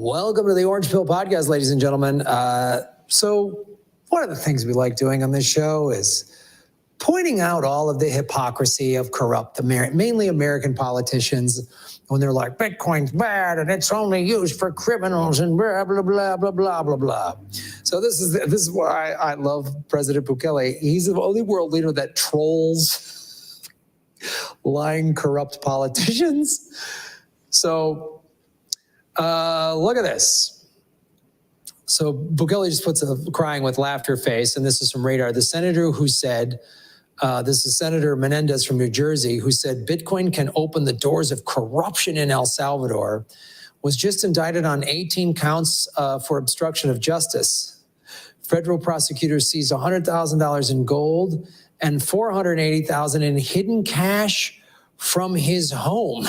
Welcome to the Orange Pill Podcast, ladies and gentlemen. So one of the things we like doing on this show is pointing out all of the hypocrisy of corrupt, mainly American politicians, when they're like, Bitcoin's bad and it's only used for criminals and blah, blah, blah, blah, blah, blah, blah. So this is why I love President Bukele. He's the only world leader that trolls lying, corrupt politicians. So look at this. So Bukele just puts a crying with laughter face, and this is from Radar. The senator who said, this is Senator Menendez from New Jersey, who said Bitcoin can open the doors of corruption in El Salvador, was just indicted on 18 counts for obstruction of justice. Federal prosecutors seized $100,000 in gold and $480,000 in hidden cash from his home.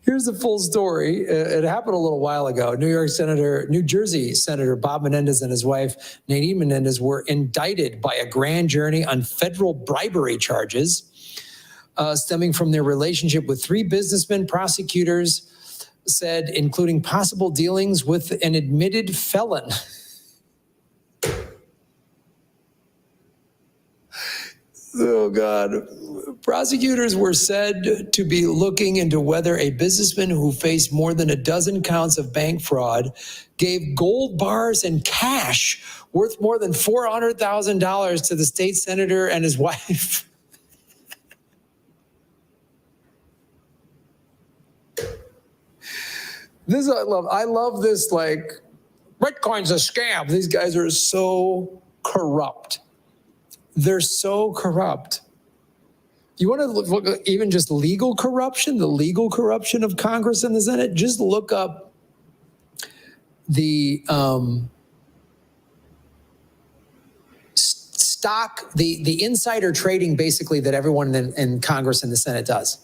Here's the full story. It happened a little while ago. New Jersey Senator Bob Menendez and his wife, Nadine Menendez, were indicted by a grand jury on federal bribery charges stemming from their relationship with three businessmen. Prosecutors said, including possible dealings with an admitted felon. Oh, God. Prosecutors were said to be looking into whether a businessman who faced more than a dozen counts of bank fraud gave gold bars and cash worth more than $400,000 to the state senator and his wife. This I love. I love this, like, Bitcoin's a scam. These guys are so corrupt. They're so corrupt. You want to look at even just legal corruption, the legal corruption of Congress and the Senate? Just look up the stock, the insider trading, basically, that everyone in Congress and the Senate does.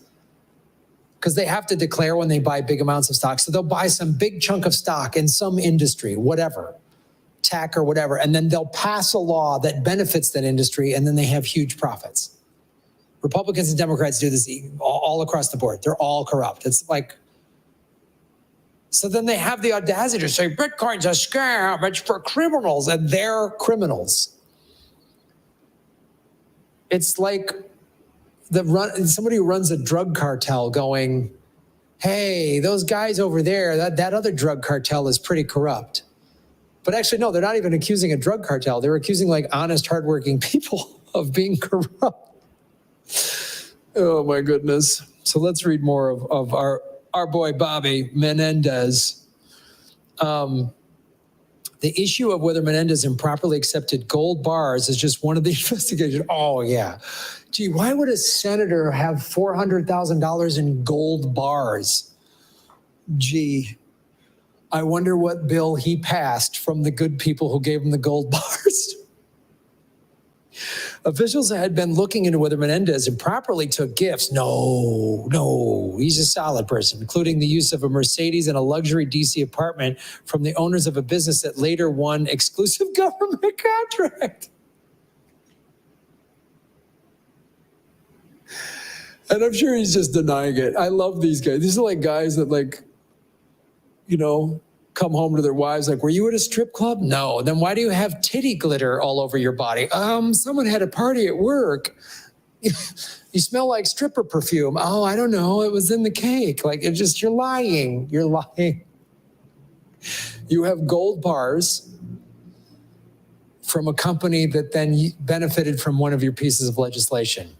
Because they have to declare when they buy big amounts of stock. So they'll buy some big chunk of stock in some industry, whatever, tech or whatever, and then they'll pass a law that benefits that industry, and then they have huge profits. Republicans and Democrats do this all across the board. They're all corrupt. It's like, so then they have the audacity to say, Bitcoin's a scam, it's for criminals, and they're criminals. It's like somebody who runs a drug cartel going, hey, those guys over there, that other drug cartel is pretty corrupt. But actually, no, they're not even accusing a drug cartel. They're accusing, like, honest, hardworking people of being corrupt. Oh, my goodness. So let's read more of our boy Bobby Menendez. The issue of whether Menendez improperly accepted gold bars is just one of the investigations. Oh, yeah. Gee, why would a senator have $400,000 in gold bars? Gee, I wonder what bill he passed from the good people who gave him the gold bars. Officials had been looking into whether Menendez improperly took gifts. No, he's a solid person, including the use of a Mercedes and a luxury DC apartment from the owners of a business that later won exclusive government contract. And I'm sure he's just denying it. I love these guys. These are like guys that, like, you know, come home to their wives like, were you at a strip club? No. Then why do you have titty glitter all over your body? Someone had a party at work. You smell like stripper perfume. Oh, I don't know. It was in the cake. Like, it's just, you're lying. You're lying. You have gold bars from a company that then benefited from one of your pieces of legislation.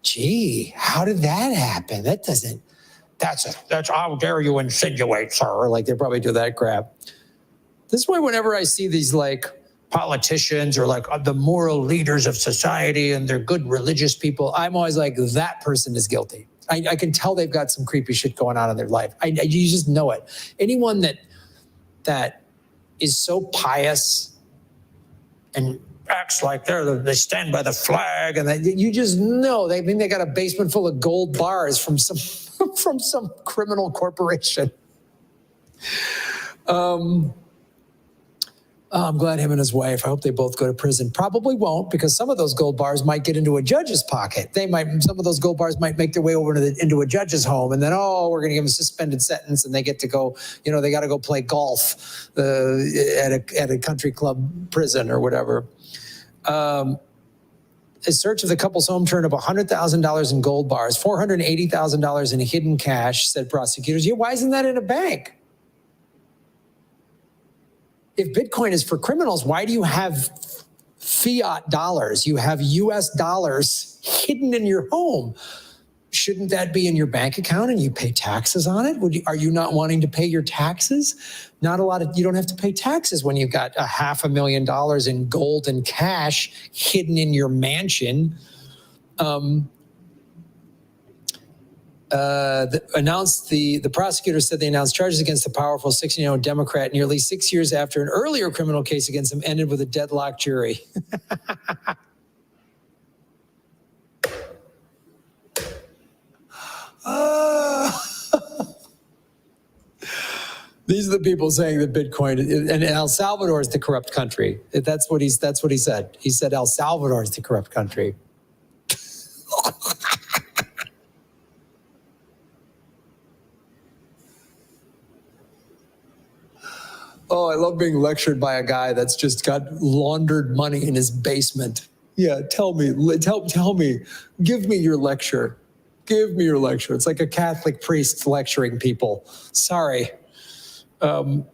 Gee, how did that happen? That's how dare you insinuate, sir? Like, they probably do that crap. This is why whenever I see these, like, politicians or, like, the moral leaders of society and they're good religious people, I'm always like, that person is guilty. I can tell they've got some creepy shit going on in their life. You just know it. Anyone that is so pious and acts like they stand by the flag, and you just know they think they got a basement full of gold bars from some criminal corporation. Oh, I'm glad him and his wife, I hope they both go to prison. Probably won't, because some of those gold bars might get into a judge's pocket. Some of those gold bars might make their way over into a judge's home, and then, we're going to give them a suspended sentence, and they get to go, they got to go play golf at a country club prison or whatever. A search of the couple's home turned up $100,000 in gold bars, $480,000 in hidden cash, said prosecutors. Yeah, why isn't that in a bank? If Bitcoin is for criminals, why do you have fiat dollars? You have US dollars hidden in your home. Shouldn't that be in your bank account and you pay taxes on it? Are you not wanting to pay your taxes? You don't have to pay taxes when you've got $500,000 in gold and cash hidden in your mansion. The prosecutor said they announced charges against the powerful 16-year-old Democrat nearly 6 years after an earlier criminal case against him ended with a deadlocked jury. These are the people saying that Bitcoin and El Salvador is the corrupt country. That's what he said. He said El Salvador is the corrupt country. Oh, I love being lectured by a guy that's just got laundered money in his basement. Yeah, tell me, give me your lecture. Give me your lecture. It's like a Catholic priest lecturing people. Sorry. The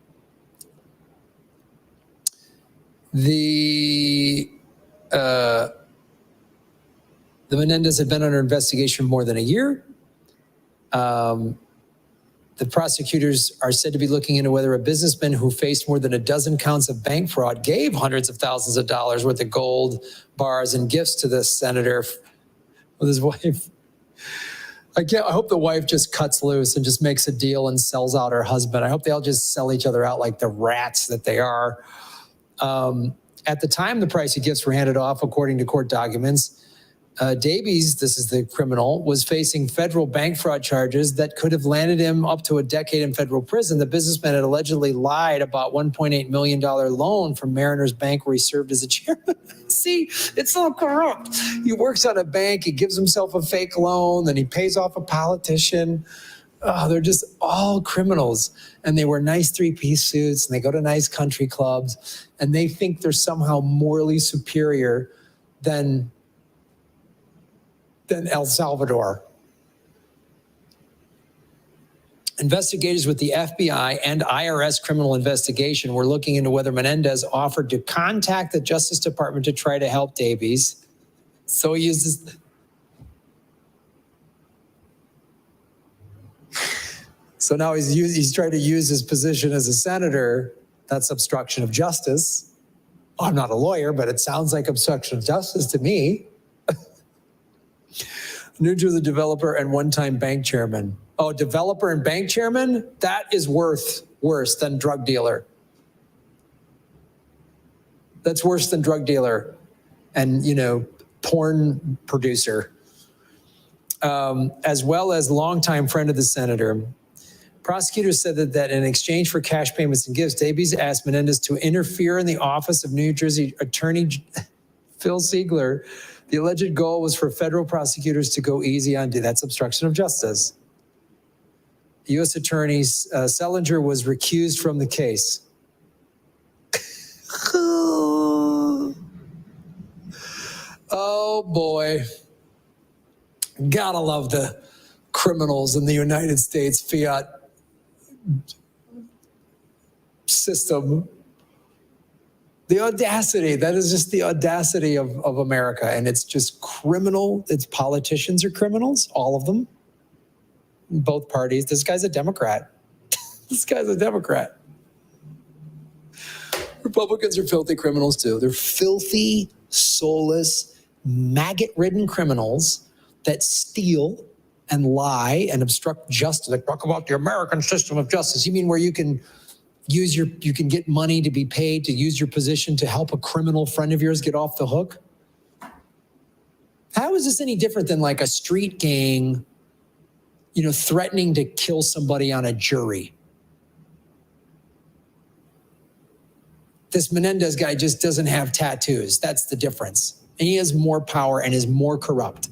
Menendez had been under investigation for more than a year. The prosecutors are said to be looking into whether a businessman who faced more than a dozen counts of bank fraud gave hundreds of thousands of dollars worth of gold bars and gifts to the senator with his wife. I hope the wife just cuts loose and just makes a deal and sells out her husband. I hope they all just sell each other out like the rats that they are. At the time the price of gifts were handed off, according to court documents, Davies, this is the criminal, was facing federal bank fraud charges that could have landed him up to a decade in federal prison. The businessman had allegedly lied about $1.8 million loan from Mariners Bank where he served as a chairman. See, it's all corrupt. He works on a bank, he gives himself a fake loan, then he pays off a politician. Oh, they're just all criminals. And they wear nice three-piece suits and they go to nice country clubs and they think they're somehow morally superior than El Salvador. Investigators with the FBI and IRS criminal investigation were looking into whether Menendez offered to contact the Justice Department to try to help Davies. So he uses... So now he's trying to use his position as a senator. That's obstruction of justice. I'm not a lawyer, but it sounds like obstruction of justice to me. New Jersey developer and one-time bank chairman. Oh, developer and bank chairman? That is worse than drug dealer. That's worse than drug dealer and, porn producer. As well as longtime friend of the senator. Prosecutors said that in exchange for cash payments and gifts, Davies asked Menendez to interfere in the office of New Jersey Attorney Phil Ziegler. The alleged goal was for federal prosecutors to go easy on that's obstruction of justice. The U.S. Attorney Selinger was recused from the case. Oh boy. Gotta love the criminals in the United States fiat system. The audacity, that is just the audacity of America. And it's just criminal. Its politicians are criminals, all of them. Both parties. This guy's a Democrat. This guy's a Democrat. Republicans are filthy criminals too. They're filthy, soulless, maggot-ridden criminals that steal and lie and obstruct justice. Like, talk about the American system of justice. You mean where you can get money to be paid to use your position to help a criminal friend of yours get off the hook? How is this any different than like a street gang, threatening to kill somebody on a jury? This Menendez guy just doesn't have tattoos. That's the difference. And he has more power and is more corrupt.